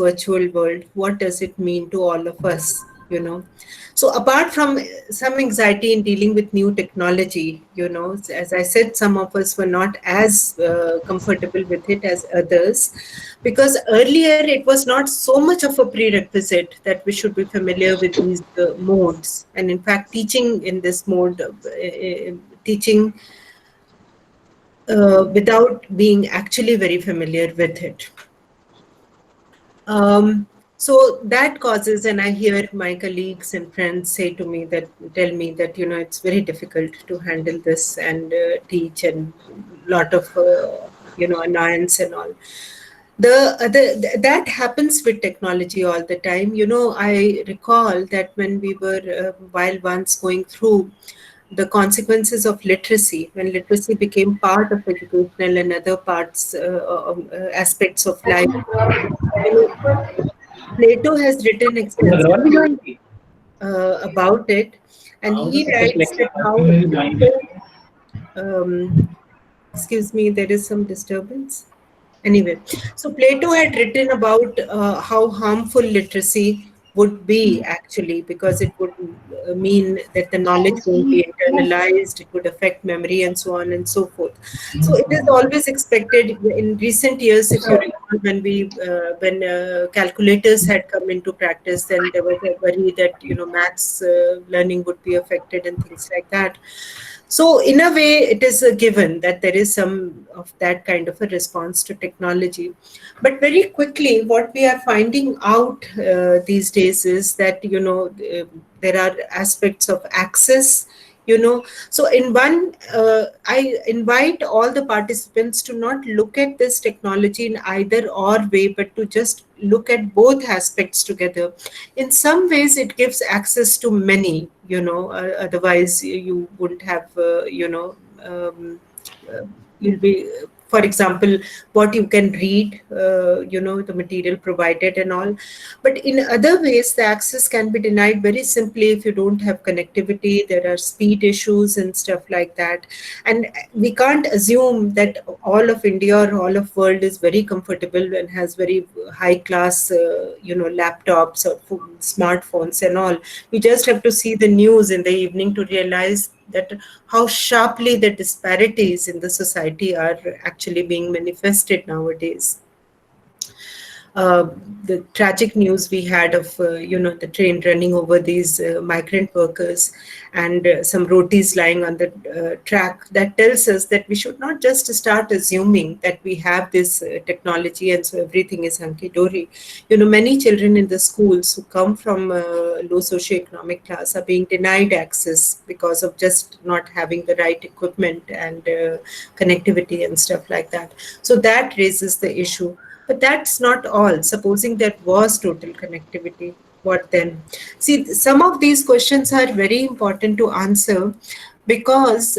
virtual world, what does it mean to all of us, So apart from some anxiety in dealing with new technology, as I said, some of us were not as comfortable with it as others, because earlier it was not so much of a prerequisite that we should be familiar with these modes. And in fact, teaching in this mode, teaching without being actually very familiar with it. So that causes, and I hear my colleagues and friends tell me that, it's very difficult to handle this and teach, and lot of, annoyance and all. That happens with technology all the time. I recall that when we were, while once going through the consequences of literacy, when literacy became part of educational and other parts, aspects of life, you know, Plato has written extensively about it, and he writes that how excuse me, there is some disturbance. Anyway, so Plato had written about how harmful literacy would be actually, because it would mean that the knowledge won't be internalized, it would affect memory and so on and so forth. So it is always expected in recent years, if you recall, when calculators had come into practice, then there was a worry that, maths learning would be affected and things like that. So in a way, it is a given that there is some of that kind of a response to technology. But very quickly, what we are finding out these days is that, there are aspects of access, So in one, I invite all the participants to not look at this technology in either or way, but to just look at both aspects together. In some ways, it gives access to many, otherwise you wouldn't have, uh, you'll be, for example, what you can read, the material provided and all. But in other ways, the access can be denied very simply if you don't have connectivity. There are speed issues and stuff like that. And we can't assume that all of India or all of world is very comfortable and has very high class, laptops or smartphones and all. We just have to see the news in the evening to realize that how sharply the disparities in the society are actually being manifested nowadays. uh, the tragic news we had of the train running over these migrant workers, and some rotis lying on the track, that tells us that we should not just start assuming that we have this technology and so everything is hunky dory. Many children in the schools who come from low socioeconomic class are being denied access because of just not having the right equipment and connectivity and stuff like that. So that raises the issue. But that's not all. Supposing there was total connectivity, what then? See, some of these questions are very important to answer, because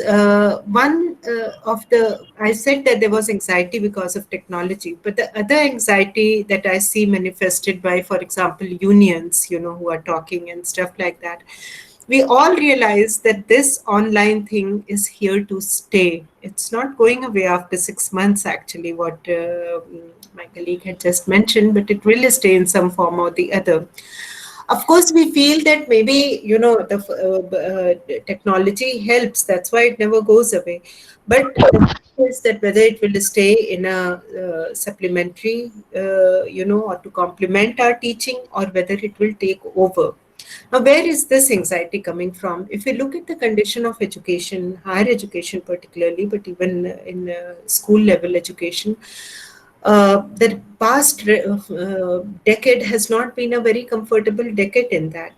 one of the, I said that there was anxiety because of technology, but the other anxiety that I see manifested by, for example, unions, who are talking and stuff like that, we all realize that this online thing is here to stay. It's not going away after 6 months, actually, what my colleague had just mentioned, but it will stay in some form or the other. Of course, we feel that maybe, the technology helps. That's why it never goes away. But the thing is that whether it will stay in a supplementary, or to complement our teaching, or whether it will take over. Now, where is this anxiety coming from? If we look at the condition of education, higher education particularly, but even in school level education, the past decade has not been a very comfortable decade in that.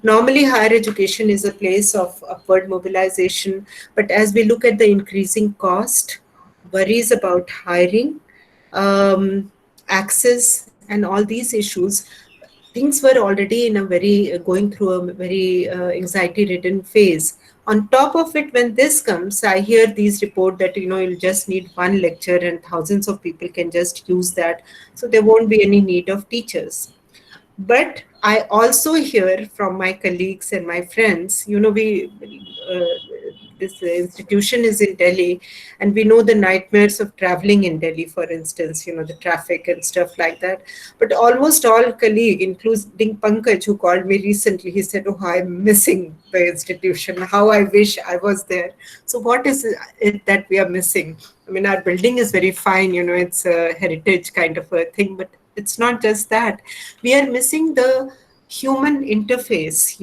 Normally higher education is a place of upward mobilization, but as we look at the increasing cost, worries about hiring, access, and all these issues, things were already in a very going through a very anxiety ridden phase. On top of it, when this comes, I hear these report that, you'll just need one lecture and thousands of people can just use that, so there won't be any need of teachers. But I also hear from my colleagues and my friends, we this institution is in Delhi, and we know the nightmares of traveling in Delhi, for instance, the traffic and stuff like that. But almost all colleagues, including Pankaj, who called me recently, he said, "Oh, I'm missing the institution. How I wish I was there." So, what is it that we are missing? I mean, our building is very fine, it's a heritage kind of a thing, but it's not just that. We are missing the human interface,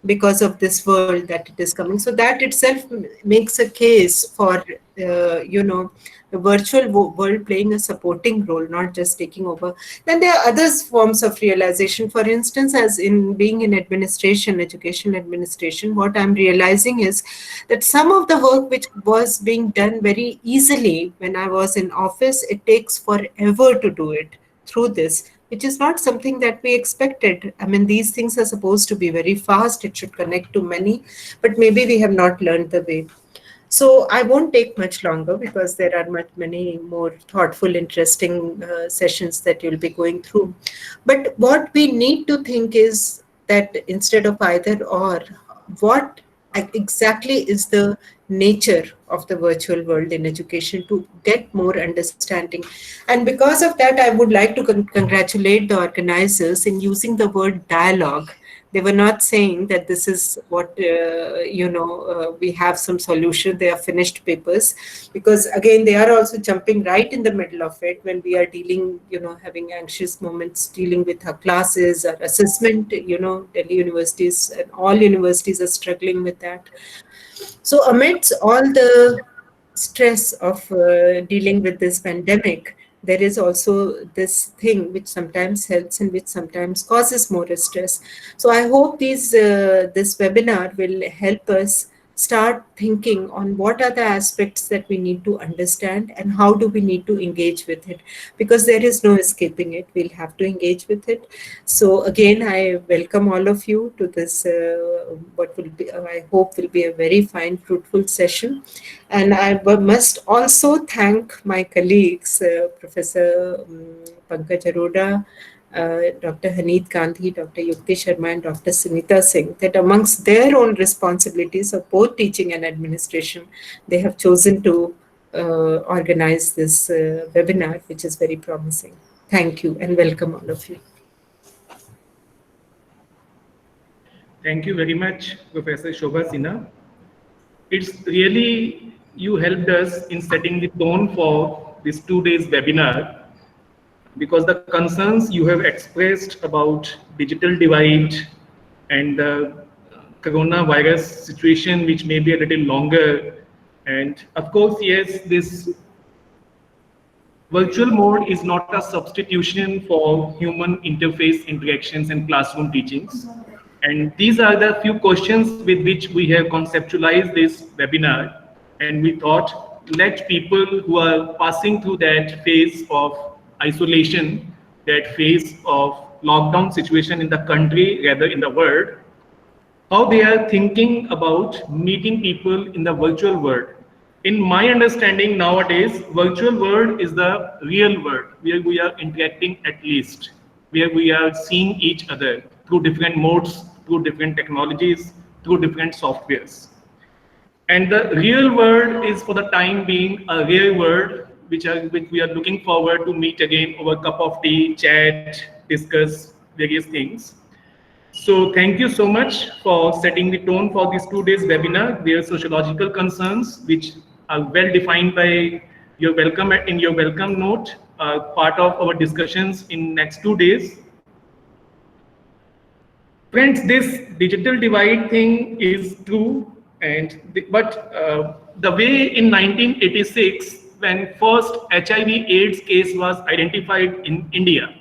because of this world that it is coming. So that itself makes a case for, the virtual world playing a supporting role, not just taking over. Then there are other forms of realization. For instance, as in being in administration, education administration, what I'm realizing is that some of the work which was being done very easily when I was in office, it takes forever to do it through this, which is not something that we expected. I mean, these things are supposed to be very fast, it should connect to many, but maybe we have not learned the way. So I won't take much longer because there are many more thoughtful, interesting sessions that you'll be going through. But what we need to think is that instead of either or, what exactly is the nature of the virtual world in education to get more understanding. And because of that, I would like to congratulate the organizers in using the word dialogue. They were not saying that this is what, we have some solution, they are finished papers, because again, they are also jumping right in the middle of it when we are dealing, having anxious moments, dealing with our classes, our assessment, Delhi universities and all universities are struggling with that. So, amidst all the stress of dealing with this pandemic, there is also this thing which sometimes helps and which sometimes causes more stress. So, I hope this webinar will help us start thinking on what are the aspects that we need to understand and how do we need to engage with it, because there is no escaping it. We'll have to engage with it. So again, I welcome all of you to this, what will be, I hope will be a very fine, fruitful session. And I must also thank my colleagues, Professor Pankaj Arora, Dr. Haneet Gandhi, Dr. Yukti Sharma, and Dr. Sunita Singh, that amongst their own responsibilities of both teaching and administration, they have chosen to organize this webinar, which is very promising. Thank you and welcome all of you. Thank you very much, Professor Shobha Sinha. It's really, you helped us in setting the tone for this 2 days webinar, because the concerns you have expressed about digital divide and the coronavirus situation, which may be a little longer. And of course, yes, this virtual mode is not a substitution for human interface interactions and classroom teachings. And these are the few questions with which we have conceptualized this webinar. And we thought, let people who are passing through that phase of isolation, that phase of lockdown situation in the country, rather in the world, how they are thinking about meeting people in the virtual world. In my understanding nowadays, virtual world is the real world where we are interacting at least, where we are seeing each other through different modes, through different technologies, through different softwares. And the real world is for the time being a real world, which we are looking forward to meet again over a cup of tea, chat, discuss various things. So thank you so much for setting the tone for this 2 days webinar. There are sociological concerns which are well defined by your welcome in your welcome note, part of our discussions in next 2 days. Friends, this digital divide thing is true, but the way in 1986, when first HIV/AIDS case was identified in India,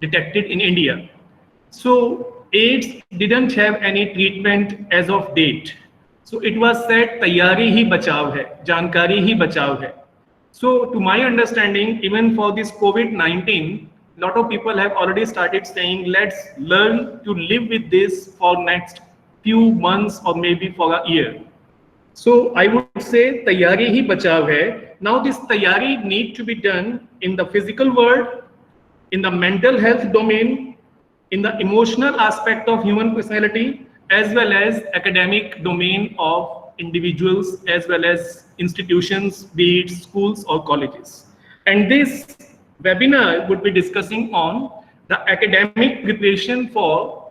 detected in India. So AIDS didn't have any treatment as of date. So it was said, "Taiyari hi bachav hai, jankari hi bachav hai." So to my understanding, even for this COVID-19, a lot of people have already started saying, let's learn to live with this for next few months or maybe for a year. So I would say taiyari hi bachav hai. Now this taiyari need to be done in the physical world, in the mental health domain, in the emotional aspect of human personality, as well as academic domain of individuals as well as institutions, be it schools or colleges. And this webinar would be discussing on the academic preparation for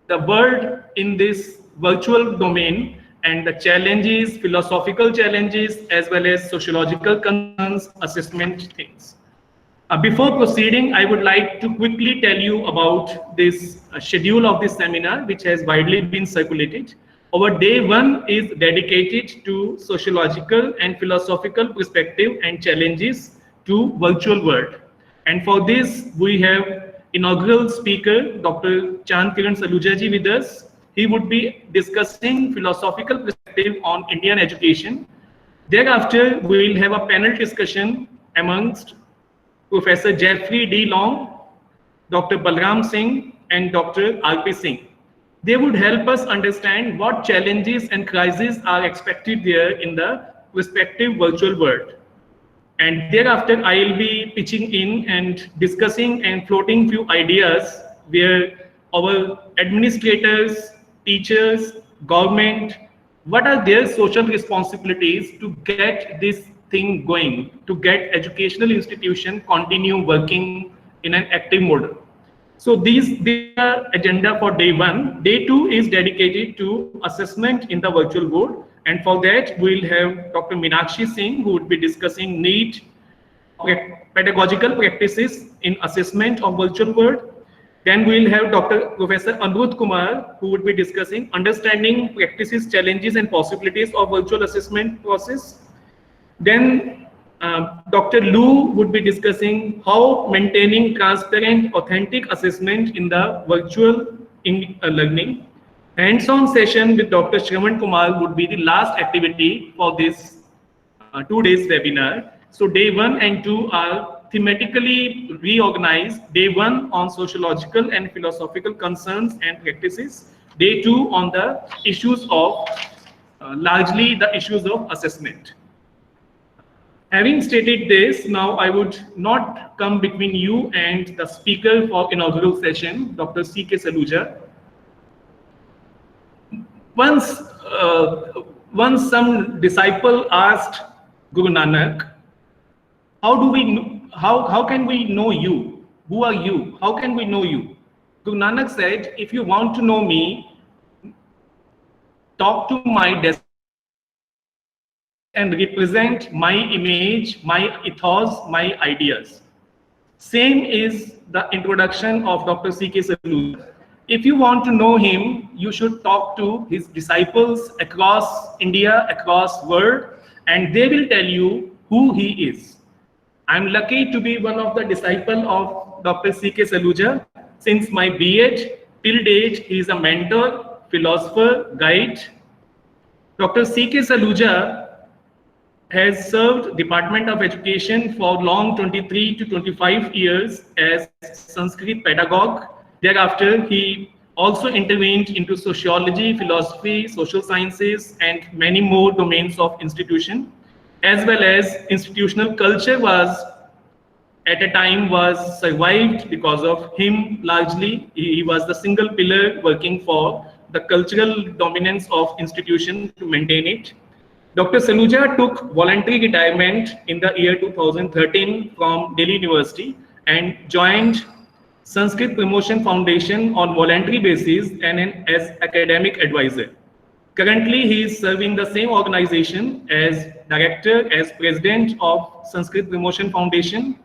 the world in this virtual domain and the challenges, philosophical challenges, as well as sociological concerns, assessment things. Before proceeding, I would like to quickly tell you about this schedule of this seminar, which has widely been circulated. Our day one is dedicated to sociological and philosophical perspective and challenges to virtual world. And for this, we have inaugural speaker, Dr. Chand Kiran Saluja ji with us. He would be discussing philosophical perspective on Indian education. Thereafter, we will have a panel discussion amongst Professor Jeffrey D. Long, Dr. Balram Singh, and Dr. R.P. Singh. They would help us understand what challenges and crises are expected there in the respective virtual world. And thereafter, I will be pitching in and discussing and floating few ideas where our administrators, teachers, government, what are their social responsibilities to get this thing going, to get educational institution continue working in an active mode. So these are agenda for day one. Day two is dedicated to assessment in the virtual world. And for that, we'll have Dr. Meenakshi Singh, who would be discussing need pedagogical practices in assessment of virtual world. Then we'll have Professor Anirudh Kumar, who would be discussing understanding practices, challenges, and possibilities of virtual assessment process. Then Dr. Lu would be discussing how maintaining transparent, authentic assessment in the virtual learning. Hands-on session with Dr. Shravan Kumar would be the last activity for this 2 days webinar. So day 1 and 2 are thematically reorganized. Day 1 on sociological and philosophical concerns and practices. Day 2 on the issues of, largely the issues of assessment. Having stated this, now I would not come between you and the speaker for inaugural session, Dr. C.K. Saluja. Once some disciple asked Guru Nanak, how can we know you? Who are you? How can we know you? Guru Nanak said, if you want to know me, talk to my desk and represent my image, my ethos, my ideas. Same is the introduction of Dr. C.K. Saluja. If you want to know him, you should talk to his disciples across India, across world, and they will tell you who he is. I'm lucky to be one of the disciples of Dr. C.K. Saluja. Since my B.Ed till date, he is a mentor, philosopher, guide. Dr. C.K. Saluja has served Department of Education for long 23 to 25 years as Sanskrit pedagogue. Thereafter, he also intervened into sociology, philosophy, social sciences, and many more domains of institution, as well as institutional culture was at a time was survived because of him largely. He was the single pillar working for the cultural dominance of institution to maintain it. Dr. Saluja took voluntary retirement in the year 2013 from Delhi University and joined Sanskrit Promotion Foundation on voluntary basis and as academic advisor. Currently, he is serving the same organization as director, as president of Sanskrit Promotion Foundation.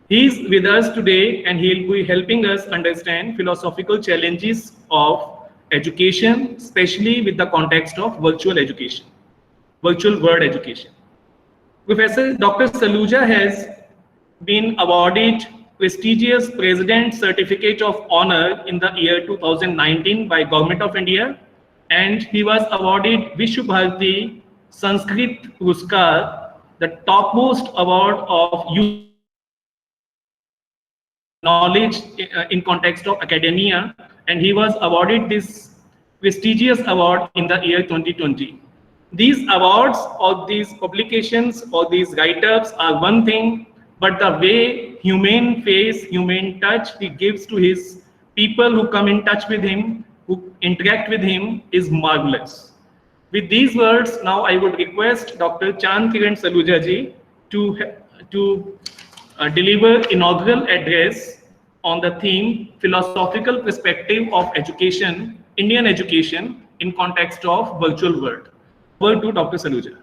He is with us today and he will be helping us understand philosophical challenges of education, especially with the context of virtual education, virtual world education. Professor Dr. Saluja has been awarded prestigious President Certificate of Honor in the year 2019 by Government of India, and he was awarded Vishwa Bharati Sanskrit Puruskar, the topmost award of youth knowledge in context of academia, and he was awarded this prestigious award in the year 2020. These awards or these publications or these write-ups are one thing, but the way humane face, humane touch he gives to his people who come in touch with him, who interact with him, is marvelous. With these words, now I would request Dr. Chand Kiran Saluja ji to deliver inaugural address on the theme Philosophical Perspective of Education, Indian Education in Context of Virtual World. Over to Dr. Saluja.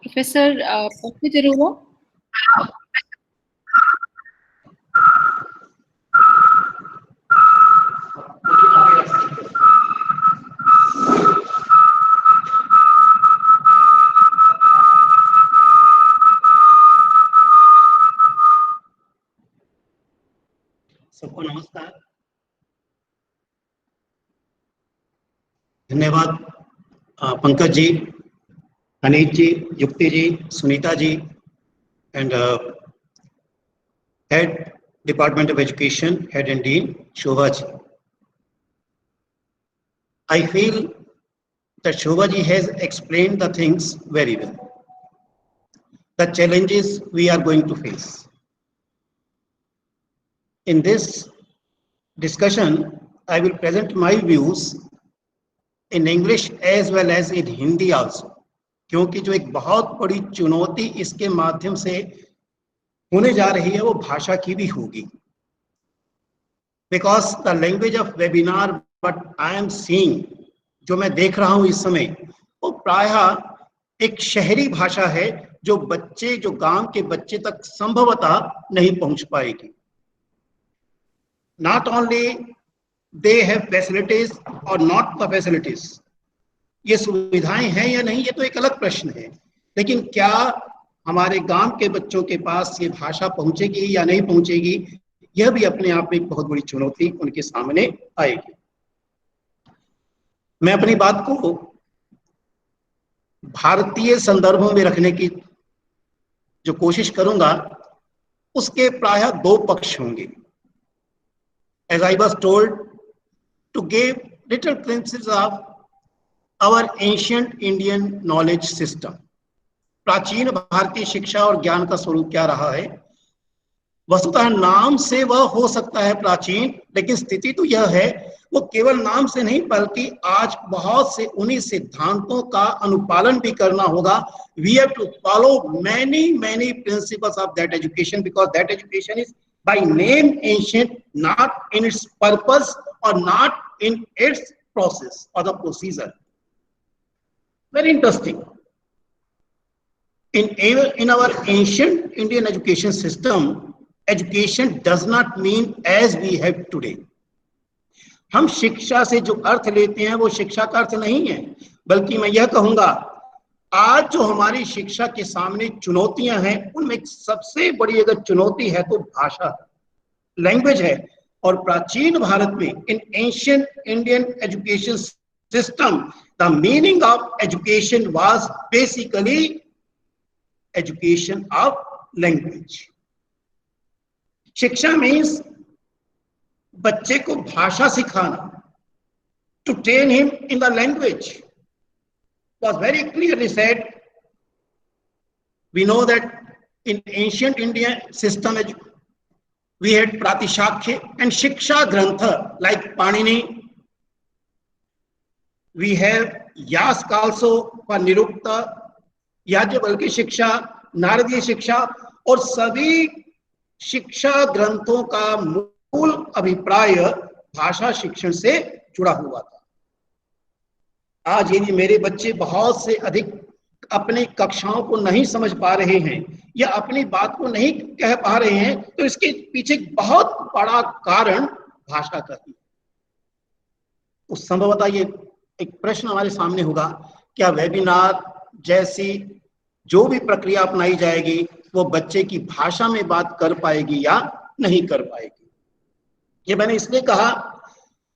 Professor Pankaj Arora. सबको नमस्कार, धन्यवाद पंकज जी, अनीत जी, युक्ति जी, Sunita ji, and Head Department of Education, Head and Dean Shobha ji. I feel that Shobha ji has explained the things very well. The challenges we are going to face. In this discussion, I will present my views in English as well as in Hindi also, क्योंकि जो एक बहुत बड़ी चुनौती इसके माध्यम से होने जा रही है वो भाषा की भी होगी. Because the language of webinar what I am seeing, जो मैं देख रहा हूँ इस समय, वो प्रायः एक शहरी भाषा है जो बच्चे, जो गांव के बच्चे तक संभवतः नहीं पहुंच पाएगी. Not only they have facilities or not the facilities, ये सुविधाएं हैं या नहीं ये तो एक अलग प्रश्न है, लेकिन क्या हमारे गांव के बच्चों के पास ये भाषा पहुंचेगी या नहीं पहुंचेगी, यह भी अपने आप में एक बहुत बड़ी चुनौती उनके सामने आएगी. मैं अपनी बात को भारतीय संदर्भों में रखने की जो कोशिश करूंगा उसके प्रायः दो पक्ष होंगे. As I was told to give little glimpses of our ancient Indian knowledge system. प्राचीन भारतीय शिक्षा और ज्ञान का स्वरूप क्या रहा है. वस्तुतः नाम से वह हो सकता है प्राचीन, लेकिन स्थिति तो यह है वो केवल नाम से नहीं बल्कि आज बहुत से उन्हीं सिद्धांतों का अनुपालन भी करना होगा. We have to follow many principles of that education because that education is by name ancient, not in its purpose or not in its process or the procedure. Very interesting. In our ancient Indian education system, education does not mean as we have today. हम शिक्षा से जो अर्थ लेते हैं वो शिक्षा का अर्थ नहीं है, बल्कि मैं यह कहूंगा आज जो हमारी शिक्षा के सामने चुनौतियां हैं उनमें सबसे बड़ी अगर चुनौती है तो भाषा, लैंग्वेज है. और प्राचीन भारत में in ancient Indian education system the meaning of education was basically education of language. शिक्षा मीन्स बच्चे को भाषा सिखाना, to train him in the language. Was very clearly said. We know that in ancient Indian system we had Pratishakhya and Shiksha Grantha like Panini. We have Yask also for Nirukta, Yajnavalkya शिक्षा, नारदीय शिक्षा, और सभी शिक्षा ग्रंथों का मूल अभिप्राय भाषा शिक्षण से जुड़ा हुआ था. आज यदि मेरे बच्चे बहुत से अधिक अपनी कक्षाओं को नहीं समझ पा रहे हैं या अपनी बात को नहीं कह पा रहे हैं तो इसके पीछे बहुत बड़ा कारण भाषा का ही. तो संभवतः ये एक प्रश्न हमारे सामने होगा, क्या वेबिनार जैसी जो भी प्रक्रिया अपनाई जाएगी वो बच्चे की भाषा में बात कर पाएगी या नहीं कर पाएगी. ये मैंने इसलिए कहा,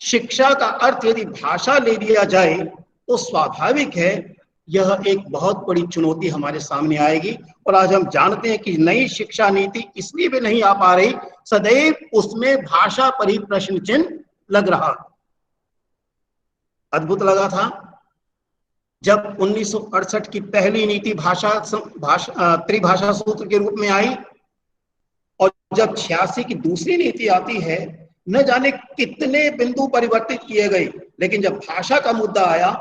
शिक्षा का अर्थ यदि भाषा ले लिया जाए तो स्वाभाविक है यह एक बहुत बड़ी चुनौती हमारे सामने आएगी. और आज हम जानते हैं कि नई शिक्षा नीति इसलिए भी नहीं आ पा रही, सदैव उसमें भाषा पर ही प्रश्न चिन्ह लग रहा. अद्भुत लगा था जब 1968 की पहली नीति त्रिभाषा सूत्र के रूप में आई, और जब 86 की दूसरी नीति आती है, न जाने कितने बिंदु परिवर्तित किए गए, लेकिन जब भाषा का मुद्दा आया,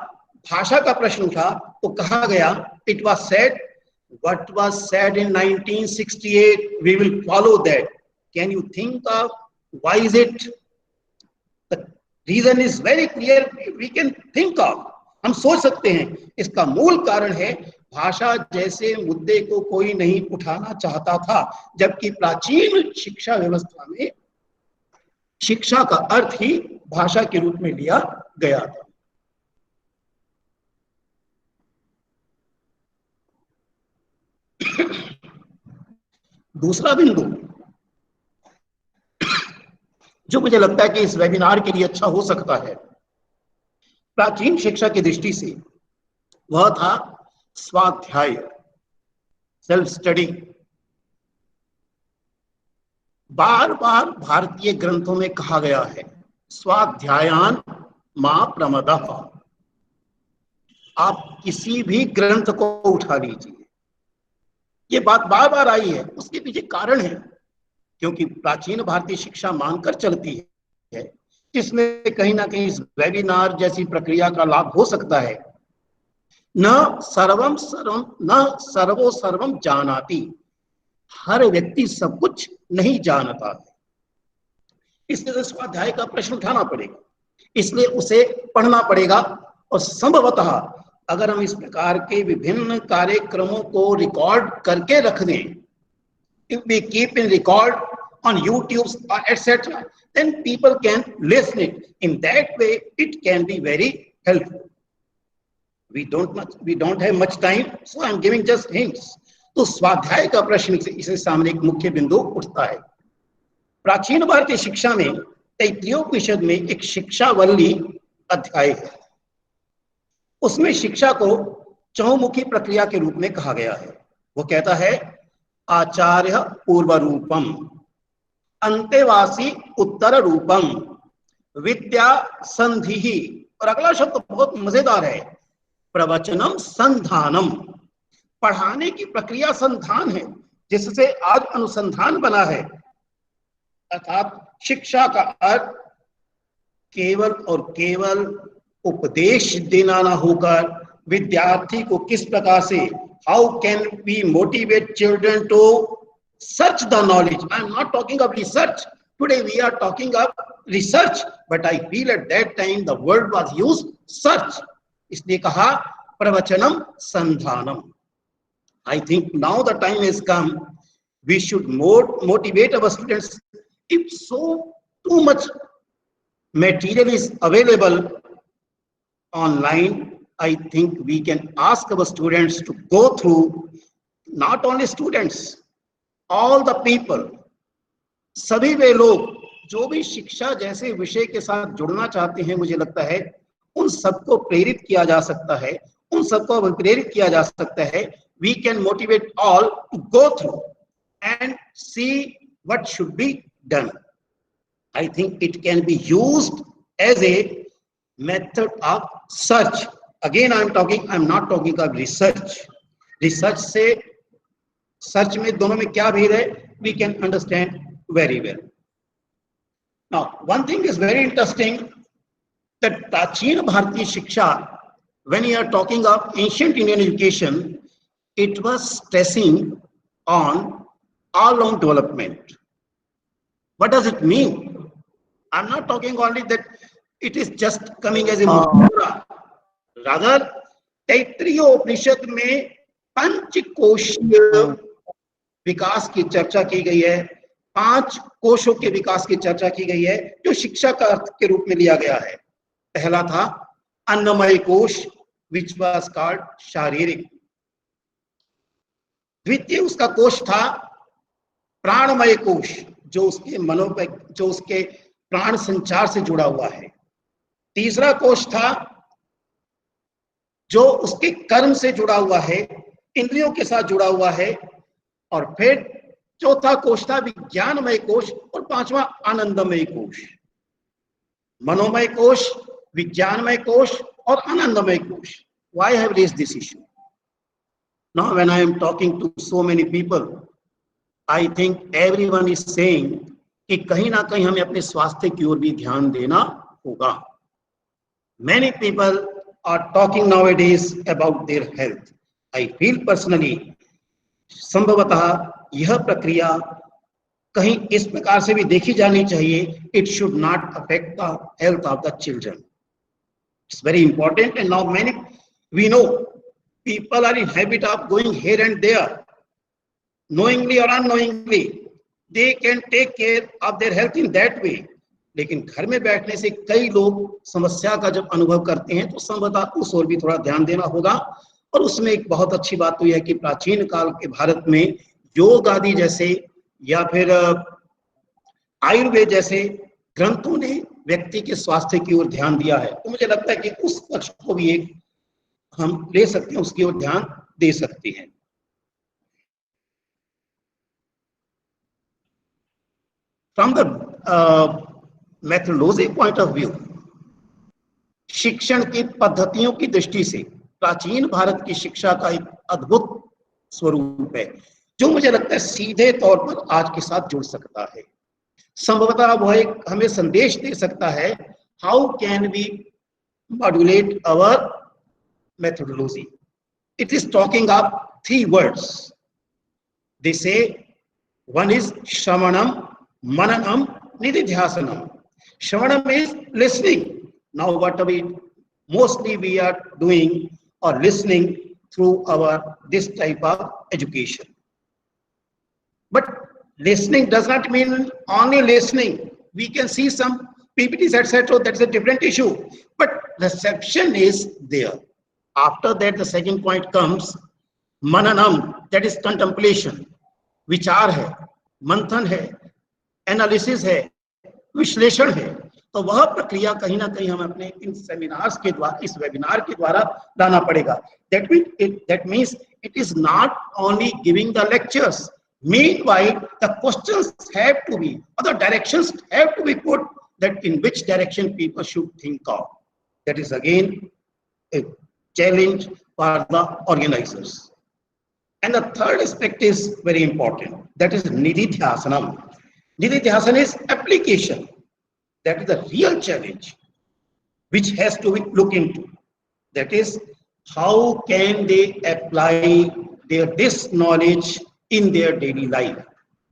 भाषा का प्रश्न उठा, तो कहा गया, it was said, what was said in 1968, we will follow that. Can you think of why is it? The reason is very clear, we can think of, हम सोच सकते हैं। इसका मूल कारण है भाषा जैसे मुद्दे को कोई नहीं उठाना चाहता था, जबकि प्राचीन शिक्षा व्यवस्था में शिक्षा का अर्थ ही भाषा के रूप में लिया गया था। दूसरा बिंदु जो मुझे लगता है कि इस वेबिनार के लिए अच्छा हो सकता है प्राचीन शिक्षा की दृष्टि से, वह था स्वाध्याय, सेल्फ स्टडी। बार बार भारतीय ग्रंथों में कहा गया है, स्वाध्यायान मा प्रमदः। आप किसी भी ग्रंथ को उठा लीजिए, ये बात बार बार आई है। उसके पीछे कारण है, क्योंकि प्राचीन भारतीय शिक्षा मानकर चलती है, जिसमें कहीं ना कहीं इस वेबिनार जैसी प्रक्रिया का लाभ हो सकता है। न सर्वो सर्वम जानाति, हर व्यक्ति सब कुछ नहीं जानता है, इसलिए स्वाध्याय का प्रश्न उठाना पड़ेगा, इसलिए उसे पढ़ना पड़ेगा। और संभवतः अगर हम इस प्रकार के विभिन्न कार्यक्रमों को रिकॉर्ड करके रख दें, if we keep in record on YouTube etc., then people can listen it. In that way, it can be very helpful. We don't have much time, so I'm giving just hints. तो स्वाध्याय का प्रश्न इसे सामने एक मुख्य बिंदु उठता है। प्राचीन भारतीय शिक्षा में तैत्तिरीयोपनिषद में एक शिक्षावल्ली अध्याय है। उसमें शिक्षा को चहुमुखी प्रक्रिया के रूप में कहा गया है। वो कहता है, आचार्य पूर्व रूपम, अंतेवासी उत्तर रूपम, विद्या संधि, और अगला शब्द बहुत मजेदार है, प्रवचनम संधानम। पढ़ाने की प्रक्रिया संधान है, जिससे आज अनुसंधान बना है। अर्थात शिक्षा का अर्थ केवल और केवल उपदेश देना ना होकर विद्यार्थी को किस प्रकार से, how can we motivate children to search the knowledge. I am not talking of research, today we are talking of research, but I feel at that time the word was used search, इसलिए कहा प्रवचनम संधानम। I think now the time has come, we should motivate our students. If so too much material is available online, I think we can ask our students to go through, not only students, all the people, सभी वे लोग जो भी शिक्षा जैसे विषय के साथ जुड़ना चाहते हैं, मुझे लगता है उन सबको प्रेरित किया जा सकता है, उन सबको प्रेरित किया जा सकता है। We can motivate all to go through and see what should be done. I think it can be used as a method of search. Again, I'm not talking of research. Research से search में दोनों में क्या भेद है, we can understand very well. Now, one thing is very interesting, that प्राचीन भारतीय शिक्षा, when you are talking of ancient Indian education, it was stressing on all-round development. What does it mean? I'm not talking only that it is just coming as a mantra. Rather, Taittiriya उपनिषद में पंचकोशीय विकास की चर्चा की गई है, 5 कोशों के विकास की चर्चा की गई है, जो शिक्षा का अर्थ के रूप में लिया गया है। पहला था अन्नमय कोश, which was called शारीरिक। द्वितीय उसका कोश था प्राणमय कोश, जो उसके प्राण संचार से जुड़ा हुआ है। तीसरा कोश था जो उसके कर्म से जुड़ा हुआ है, इंद्रियों के साथ जुड़ा हुआ है। और फिर चौथा कोश था विज्ञानमय कोश, और 5वां आनंदमय कोश। मनोमय कोश विज्ञानमय कोश और आनंदमय कोश. Why I have raised this issue? Now when I am talking to so many people, I think everyone is saying कि कहीं ना कहीं हमें अपने स्वास्थ्य की ओर भी ध्यान देना होगा. Many people are talking nowadays about their health. I feel personally, संभवतः यह प्रक्रिया कहीं इस प्रकार से भी देखी जानी चाहिए. It should not affect the health of the children. It's very important. And now we know people are in habit of going here and there, knowingly or unknowingly. They can take care of their health in that way. लेकिन घर में बैठने से कई लोग समस्या का जब अनुभव करते हैं तो संभवतः उस ओर भी थोड़ा ध्यान देना होगा. और उसमें एक बहुत अच्छी बात तो यह है कि प्राचीन काल के भारत में योग आदि जैसे या फिर आयुर्वेद जैसे ग्रंथों ने व्यक्ति के स्वास्थ्य की ओर ध्यान दिया है. तो मुझे लगता है कि उस पक्ष को भी एक हम ले सकते हैं, उसकी ओर ध्यान दे सकते हैं. From the methodology point of view, शिक्षण की पद्धतियों की दृष्टि से प्राचीन भारत की शिक्षा का एक अद्भुत स्वरूप है जो मुझे लगता है सीधे तौर पर आज के साथ जुड़ सकता है. संभवतः वह एक हमें संदेश दे सकता है. How can we modulate our methodology? It is talking of 3 words. They say one is Shravanam, Mananam, Nididhyasanam. Shravanam is listening. Now what are mostly we are doing or listening through this type of education. But listening does not mean only listening. We can see some PPTs, etc. That's a different issue. But reception is there. After that, the second point comes Mananam, that is contemplation. विचार है, मंथन है, analysis है, विश्लेषण है. तो वह प्रक्रिया कहीं ना कहीं हम अपने इन सेमिनार्स के द्वारा, इस वेबिनार के द्वारा लाना पड़ेगा. That means it is not only giving the lectures. Meanwhile, the questions have to be, or the directions have to be put, that in which direction people should think of. That is again a challenge for the organizers. And the third aspect is very important. That is Nididhyasanam. Nididhyasana is application. That is the real challenge which has to be looked into. That is, how can they apply this knowledge in their daily life,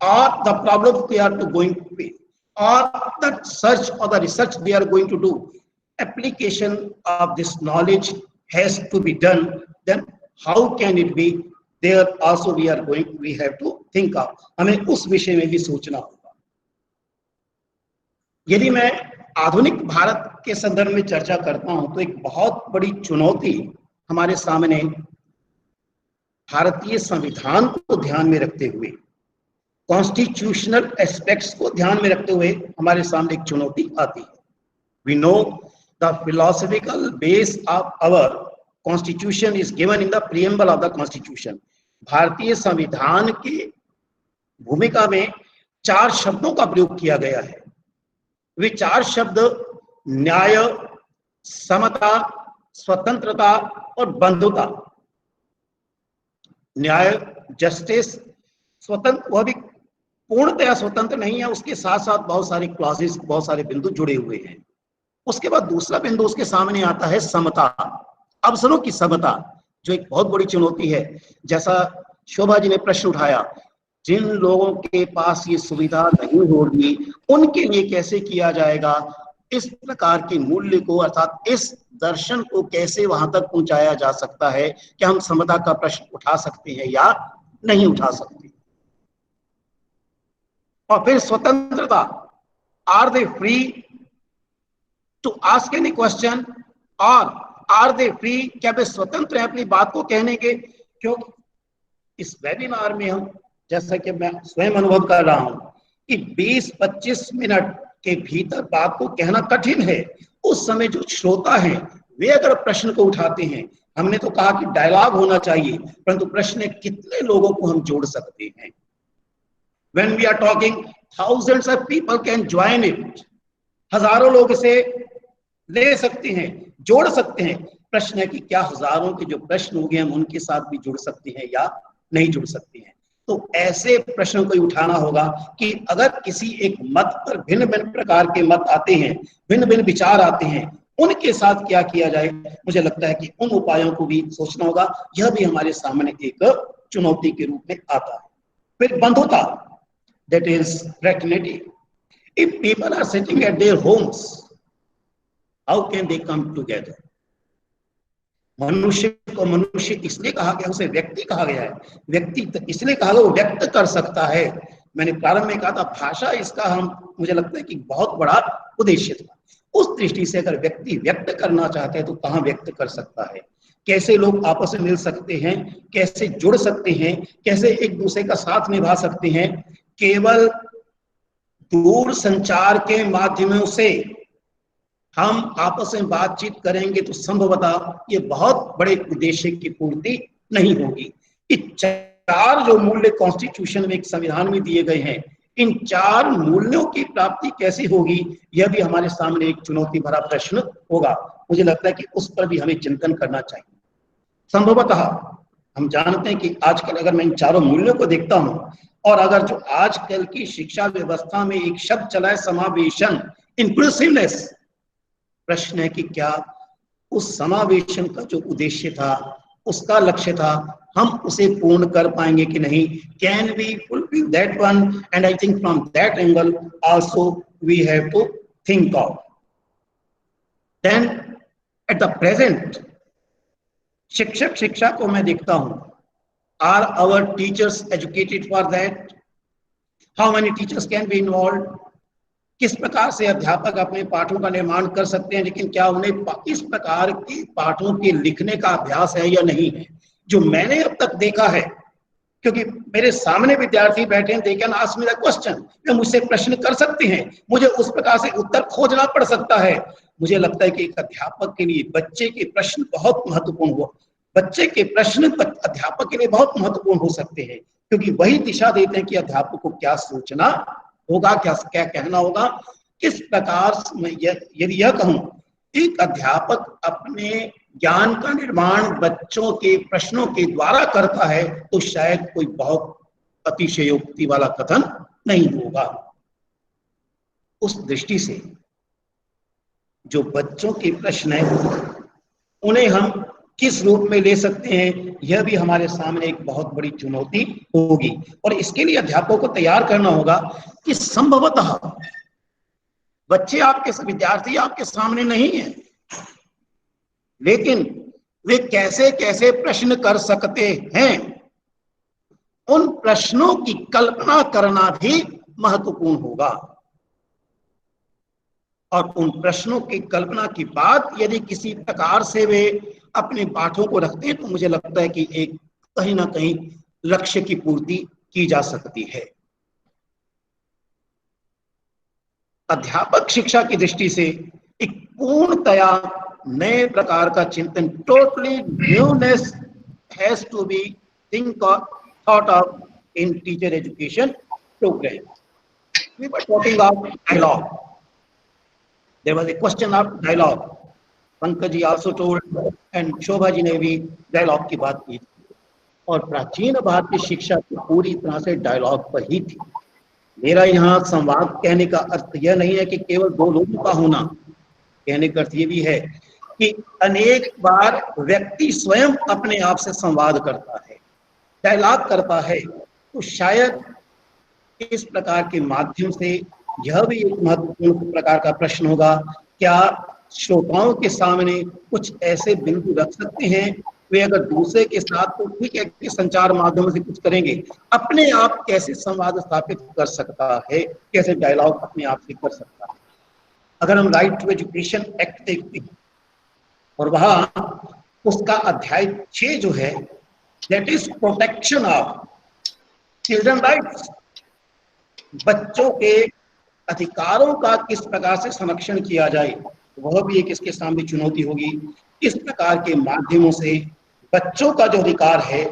or the problems they are going to face, or the search or the research they are going to do. Application of this knowledge has to be done. Then how can it be? There also we have to think of. हमें उस विषय में भी सोचना होगा. यदि मैं आधुनिक भारत के संदर्भ में चर्चा करता हूं तो एक बहुत बड़ी चुनौती हमारे सामने भारतीय संविधान को ध्यान में रखते हुए, कॉन्स्टिट्यूशनल एस्पेक्ट्स को ध्यान में रखते हुए हमारे सामने एक चुनौती आती है. We know the philosophical base of our constitution is given in the preamble of the constitution. भारतीय संविधान की भूमिका में 4 शब्दों का प्रयोग किया गया है. वे 4 शब्द न्याय, समता, स्वतंत्रता और बंधुता. न्याय, जस्टिस, स्वतंत्र, वह भी पूर्णतया स्वतंत्र नहीं है, उसके साथ साथ बहुत सारे क्लॉजेस, बहुत सारे बिंदु जुड़े हुए हैं. उसके बाद दूसरा बिंदु उसके सामने आता है समता, अवसरों की समता, जो एक बहुत बड़ी चुनौती है. जैसा शोभा जी ने प्रश्न उठाया, जिन लोगों के पास ये सुविधा नहीं होगी उनके लिए कैसे किया जाएगा, इस प्रकार के मूल्य को अर्थात इस दर्शन को कैसे वहां तक पहुंचाया जा सकता है कि हम समता का प्रश्न उठा सकते हैं या नहीं उठा सकते. और फिर स्वतंत्रता, are they free to ask any question, और आर दे फ्री, क्या वे स्वतंत्र हैं अपनी बात को कहने के. क्योंकि इस वेबिनार में हम, जैसा कि मैं स्वयं अनुभव कर रहा हूं, कि 20-25 मिनट के भीतर बात को कहना कठिन है. उस समय जो श्रोता हैं वे अगर प्रश्न को उठाते हैं, हमने तो कहा कि डायलॉग होना चाहिए, परंतु प्रश्न कितने लोगों को हम जोड़ सकते हैं. When we are talking, thousands of people can join it. हजारों लोग इसे ले सकते हैं, जोड़ सकते हैं। प्रश्न है कि क्या हजारों के जो प्रश्न हो गए हम उनके साथ भी जुड़ सकते हैं या नहीं जुड़ सकते हैं। तो ऐसे प्रश्नों को उठाना होगा कि अगर किसी एक मत पर भिन्न भिन्न प्रकार के मत आते हैं, भिन्न भिन्न विचार आते हैं, उनके साथ क्या किया जाए। मुझे लगता है कि उन उपायों को भी सोचना होगा। यह भी हमारे सामने एक चुनौती के रूप में आता है। फिर बंधुता, that is fraternity. If people are sitting at their homes, how can they come together. मनुष्य को मनुष्य इसलिए कहा गया, उसे व्यक्ति कहा गया है। व्यक्ति तो इसलिए कहा गया वो व्यक्त कर सकता है। मैंने प्रारंभ में कहा था भाषा इसका मुझे लगता है कि बहुत बड़ा उद्देश्य था। उस दृष्टि से अगर व्यक्ति व्यक्त करना चाहते हैं तो कहाँ व्यक्त कर सकता है, कैसे लोग आपस में मिल सकते हैं, कैसे जुड़ सकते हैं, कैसे एक दूसरे का साथ निभा सकते हैं। केवल दूर संचार के माध्यमों से हम आपस में बातचीत करेंगे तो संभवतः ये बहुत बड़े उद्देश्य की पूर्ति नहीं होगी। ये चार जो मूल्य कॉन्स्टिट्यूशन में, एक संविधान में दिए गए हैं, इन चार मूल्यों की प्राप्ति कैसे होगी, यह भी हमारे सामने एक चुनौती भरा प्रश्न होगा। मुझे लगता है कि उस पर भी हमें चिंतन करना चाहिए। संभवतः हम जानते हैं कि आजकल अगर मैं इन चारों मूल्यों को देखता हूं, और अगर जो आजकल की शिक्षा व्यवस्था में एक शब्द चला है समावेशन, इंक्लूसिवनेस, प्रश्न है कि क्या उस समावेशन का जो उद्देश्य था, उसका लक्ष्य था, हम उसे पूर्ण कर पाएंगे कि नहीं। Can we fulfil that one? And I think from that angle also we have to think of. Then at the present शिक्षा को मैं देखता हूं, are our teachers educated for that? How many teachers can be involve? किस प्रकार से अध्यापक अपने पाठों का निर्माण कर सकते हैं, लेकिन क्या उन्हें इस प्रकार के पाठों के लिखने का अभ्यास है या नहीं है। जो मैंने अब तक देखा है, क्योंकि मेरे सामने विद्यार्थी बैठे हैं, they can ask me the question, वे मुझसे प्रश्न कर सकते हैं, मुझे उस प्रकार से उत्तर खोजना पड़ सकता है। मुझे लगता है कि एक अध्यापक के लिए बच्चे के प्रश्न बहुत महत्वपूर्ण हो, बच्चे के प्रश्न अध्यापक के लिए बहुत महत्वपूर्ण हो सकते हैं, क्योंकि वही दिशा देते हैं कि अध्यापक को क्या सोचना होगा, क्या कहना होगा, किस प्रकार। यदि यह कहूं, एक अध्यापक अपने ज्ञान का निर्माण बच्चों के प्रश्नों के द्वारा करता है तो शायद कोई बहुत अतिशयोक्ति वाला कथन नहीं होगा। उस दृष्टि से जो बच्चों के प्रश्न है उन्हें हम किस रूप में ले सकते हैं, यह भी हमारे सामने एक बहुत बड़ी चुनौती होगी। और इसके लिए अध्यापकों को तैयार करना होगा कि संभवतः बच्चे आपके, विद्यार्थी आपके सामने नहीं है, लेकिन वे कैसे कैसे प्रश्न कर सकते हैं, उन प्रश्नों की कल्पना करना भी महत्वपूर्ण होगा। और उन प्रश्नों की कल्पना के बाद यदि किसी प्रकार से वे अपने पाठों को रखते हैं तो मुझे लगता है कि एक कहीं ना कहीं लक्ष्य की पूर्ति की जा सकती है। अध्यापक शिक्षा की दृष्टि से एक पूर्णतया नए प्रकार का चिंतन, totally newness has to be thought of in teacher education program. We were talking about dialogue. There was a question of dialogue. Pankaj ji also told and Shobha ji ने भी डायलॉग की बात की, और प्राचीन भारतीय शिक्षा की पूरी तरह से डायलॉग पर ही थी। मेरा यहाँ संवाद कहने का अर्थ यह नहीं है कि केवल दो लोगों का होना, कहने का अर्थ ये भी है कि अनेक बार व्यक्ति स्वयं अपने आप से संवाद करता है, डायलॉग करता है। तो शायद इस प्रकार के माध्यम से यह भी एक महत्वपूर्ण प्रकार का प्रश्न होगा, क्या श्रोताओं के सामने कुछ ऐसे बिंदु रख सकते हैं, वे अगर दूसरे के साथ तो ठीक है कि संचार माध्यम से कुछ करेंगे, अपने आप कैसे संवाद स्थापित कर सकता है, कैसे डायलॉग अपने आप से कर सकता है। अगर हम राइट टू एजुकेशन एक्ट देखते हैं और वहां उसका अध्याय 6 जो है, that is protection of children rights, बच्चों के अधिकारों का किस प्रकार से संरक्षण किया जाए, वह भी एक इसके सामने चुनौती होगी। इस प्रकार के माध्यमों से बच्चों का जो अधिकार है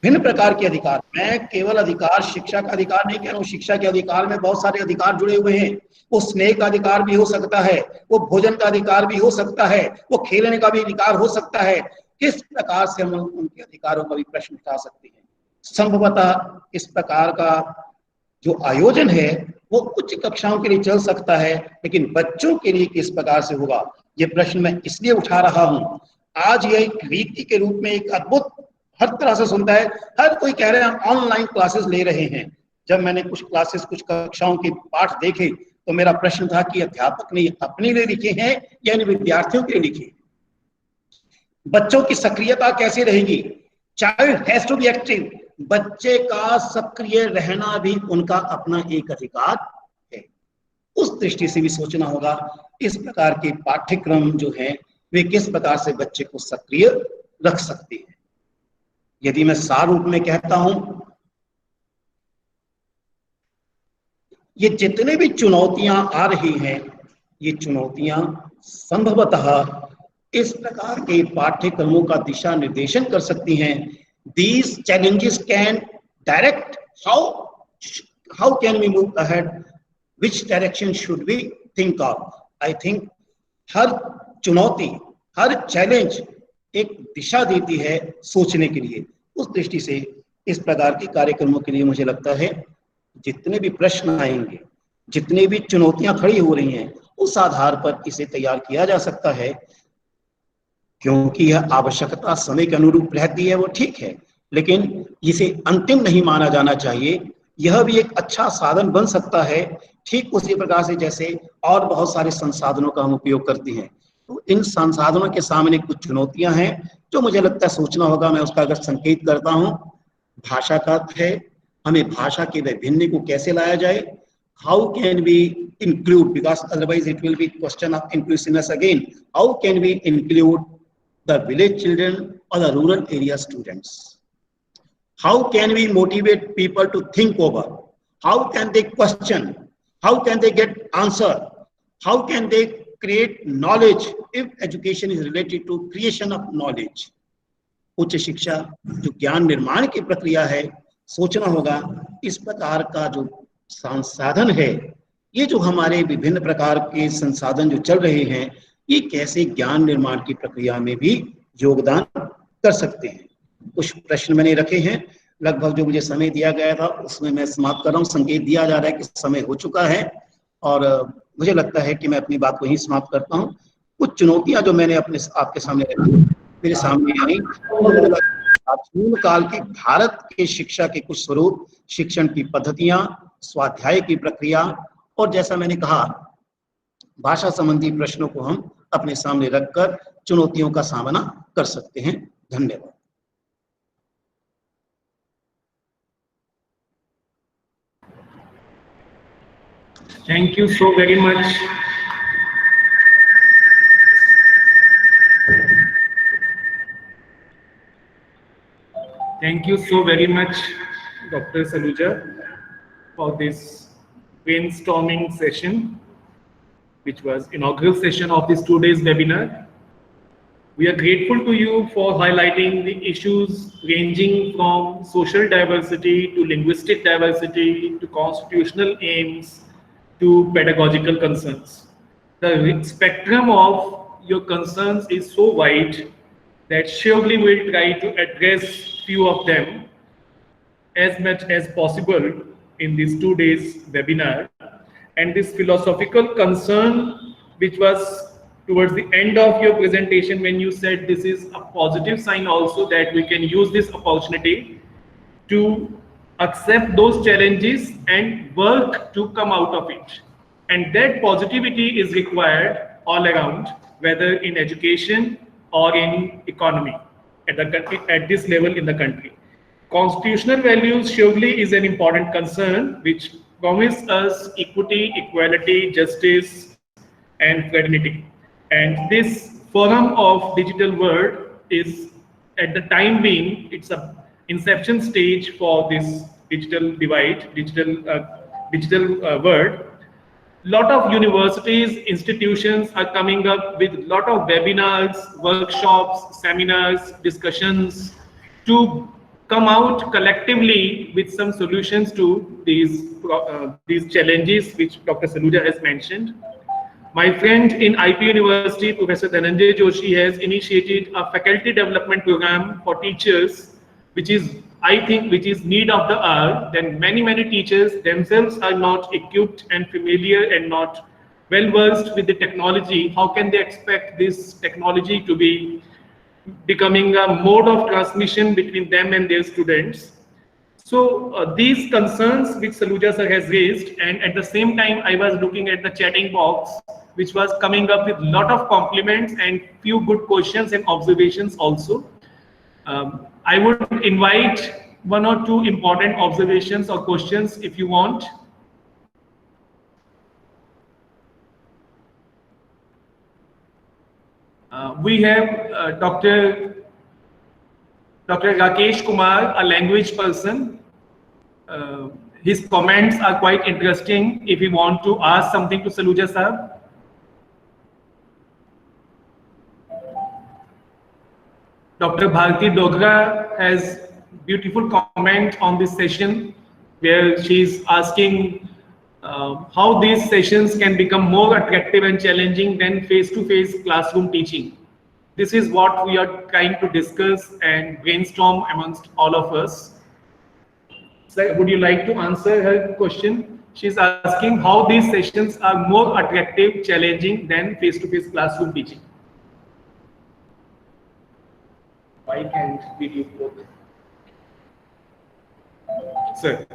भिन्न प्रकार के अधिकार। मैं केवल अधिकार, शिक्षा का अधिकार नहीं कह रहा हूँ, शिक्षा के अधिकार में बहुत सारे अधिकार जुड़े हुए हैं। वो स्नेह का अधिकार भी हो सकता है, वो भोजन का अधिकार भी हो सकता है, वो खेलने का भी अधिकार हो सकता है। किस प्रकार से हम उनके अधिकारों का भी प्रश्न उठा सकते हैं। संभवतः इस प्रकार का जो आयोजन है वो उच्च कक्षाओं के लिए चल सकता है, लेकिन बच्चों के लिए किस प्रकार से होगा, ये प्रश्न मैं इसलिए उठा रहा हूँ। आज यह एक रीति के रूप में एक अद्भुत, हर तरह से सुनता है, हर कोई कह रहे हैं हम ऑनलाइन क्लासेस ले रहे हैं। जब मैंने कुछ क्लासेस, कुछ कक्षाओं के पाठ देखे तो मेरा प्रश्न था कि अध्यापक ने अपने लिए लिखे हैं या इन विद्यार्थियों के लिए लिखे। बच्चों की सक्रियता कैसे रहेगी? Child has to be active. बच्चे का सक्रिय रहना भी उनका अपना एक अधिकार है। उस दृष्टि से भी सोचना होगा इस प्रकार के पाठ्यक्रम जो है वे किस प्रकार से बच्चे को सक्रिय रख सकते हैं। यदि मैं सार रूप में कहता हूं, ये जितने भी चुनौतियां आ रही हैं, ये चुनौतियां संभवतः इस प्रकार के पाठ्यक्रमों का दिशा निर्देशन कर सकती हैं। These challenges can direct how can we move ahead, which direction should we think of. I think हर चुनौती, हर चैलेंज एक दिशा देती है सोचने के लिए। उस दृष्टि से इस प्रकार के कार्यक्रमों के लिए मुझे लगता है जितने भी प्रश्न आएंगे, जितने भी चुनौतियां खड़ी हो रही हैं, उस आधार पर इसे तैयार किया जा सकता है। क्योंकि यह आवश्यकता समय के अनुरूप रहती है वो ठीक है, लेकिन इसे अंतिम नहीं माना जाना चाहिए। यह भी एक अच्छा साधन बन सकता है, ठीक उसी प्रकार से जैसे और बहुत सारे संसाधनों का हम उपयोग करते हैं। तो इन संसाधनों के सामने कुछ चुनौतियां हैं जो मुझे लगता है सोचना होगा। मैं उसका अगर संकेत करता हूँ, भाषा का है, हमें भाषा के वैभिन्न को कैसे लाया जाए। How can we include, because otherwise it will be question of inclusiveness again. How can we include the village children or the rural area students? How can we motivate people to think over? How can they question? How can they get answer? How can they create knowledge if education is related to creation of knowledge? उच्च शिक्षा जो ज्ञान निर्माण की प्रक्रिया है, सोचना होगा इस प्रकार का जो संसाधन है, ये जो हमारे विभिन्न प्रकार के संसाधन जो चल रहे हैं, ये कैसे ज्ञान निर्माण की प्रक्रिया में भी योगदान कर सकते हैं। कुछ प्रश्न मैंने रखे हैं, लगभग जो मुझे समय दिया गया था उसमें मैं समाप्त कर रहा हूँ। संकेत दिया जा रहा है कि समय हो चुका है और मुझे लगता है कि मैं अपनी बात को ही समाप्त करता हूँ। कुछ चुनौतियां जो मैंने अपने आपके सामने रखी, मेरे सामने आई, प्राचीन काल की भारत के शिक्षा के कुछ स्वरूप, शिक्षण की पद्धतियां, स्वाध्याय की प्रक्रिया, और जैसा मैंने कहा भाषा संबंधी प्रश्नों को हम अपने सामने रखकर चुनौतियों का सामना कर सकते हैं। धन्यवाद। Thank you so very much. Thank you so very much, Dr. Saluja, for this brainstorming session, which was inaugural session of this 2 days webinar. We are grateful to you for highlighting the issues ranging from social diversity to linguistic diversity to constitutional aims to pedagogical concerns. The spectrum of your concerns is so wide that surely we'll try to address few of them as much as possible in this 2 days webinar. And this philosophical concern, which was towards the end of your presentation when you said this is a positive sign also that we can use this opportunity to accept those challenges and work to come out of it. And that positivity is required all around, whether in education or in economy at this level in the country. Constitutional values surely is an important concern which promise us equity, equality, justice, and fraternity. And this forum of digital world is at the time being, it's a inception stage for this digital divide, digital world. Lot of universities, institutions are coming up with lot of webinars, workshops, seminars, discussions to come out collectively with some solutions to these challenges which Dr. Saluja has mentioned. My friend in IP University, Professor Dhananjay Joshi, has initiated a faculty development program for teachers, which is, I think, which is need of the hour. Then many teachers themselves are not equipped and familiar and not well versed with the technology. How can they expect this technology to be becoming a mode of transmission between them and their students? So these concerns which Saluja sir has raised, and at the same time I was looking at the chatting box, which was coming up with a lot of compliments and few good questions and observations also. I would invite one or two important observations or questions if you want. We have Dr. Rakesh Kumar, a language person. His comments are quite interesting if we want to ask something to Saluja sir. Dr. Bharti Dogra has beautiful comment on this session where she's asking how these sessions can become more attractive and challenging than face-to-face classroom teaching. This is what we are trying to discuss and brainstorm amongst all of us. So would you like to answer her question? She's asking how these sessions are more attractive, challenging than face-to-face classroom teaching. Why can't we do both? Sir.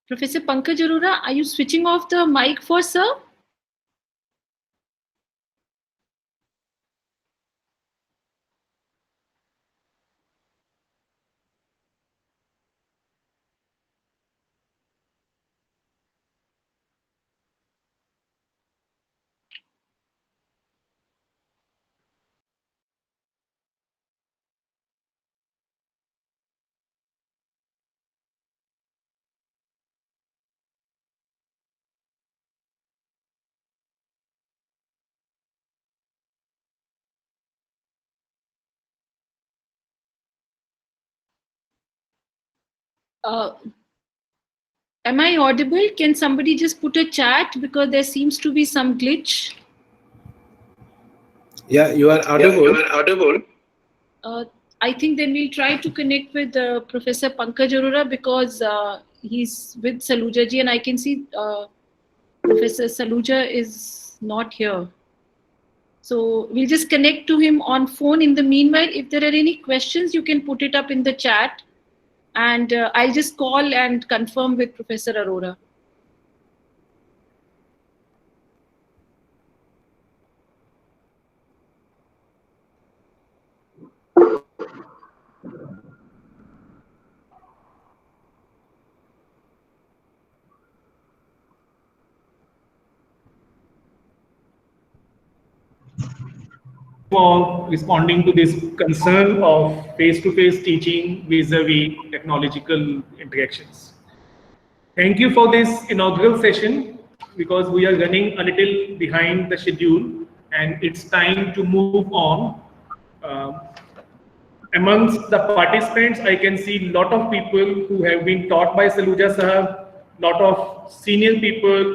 Professor Pankaj Arora, are you switching off the mic for sir? Am I audible? Can somebody just put a chat because there seems to be some glitch? Yeah, you are audible. Yeah, you are audible. I think then we'll try to connect with Professor Pankaj Arora because he's with Saluja ji and I can see Professor Saluja is not here. So we'll just connect to him on phone. In the meanwhile, if there are any questions, you can put it up in the chat. And I'll just call and confirm with Professor Arora. For responding to this concern of face-to-face teaching vis-a-vis technological interactions. Thank you for this inaugural session because we are running a little behind the schedule and it's time to move on. amongst the participants, I can see a lot of people who have been taught by Saluja Sahab, lot of senior people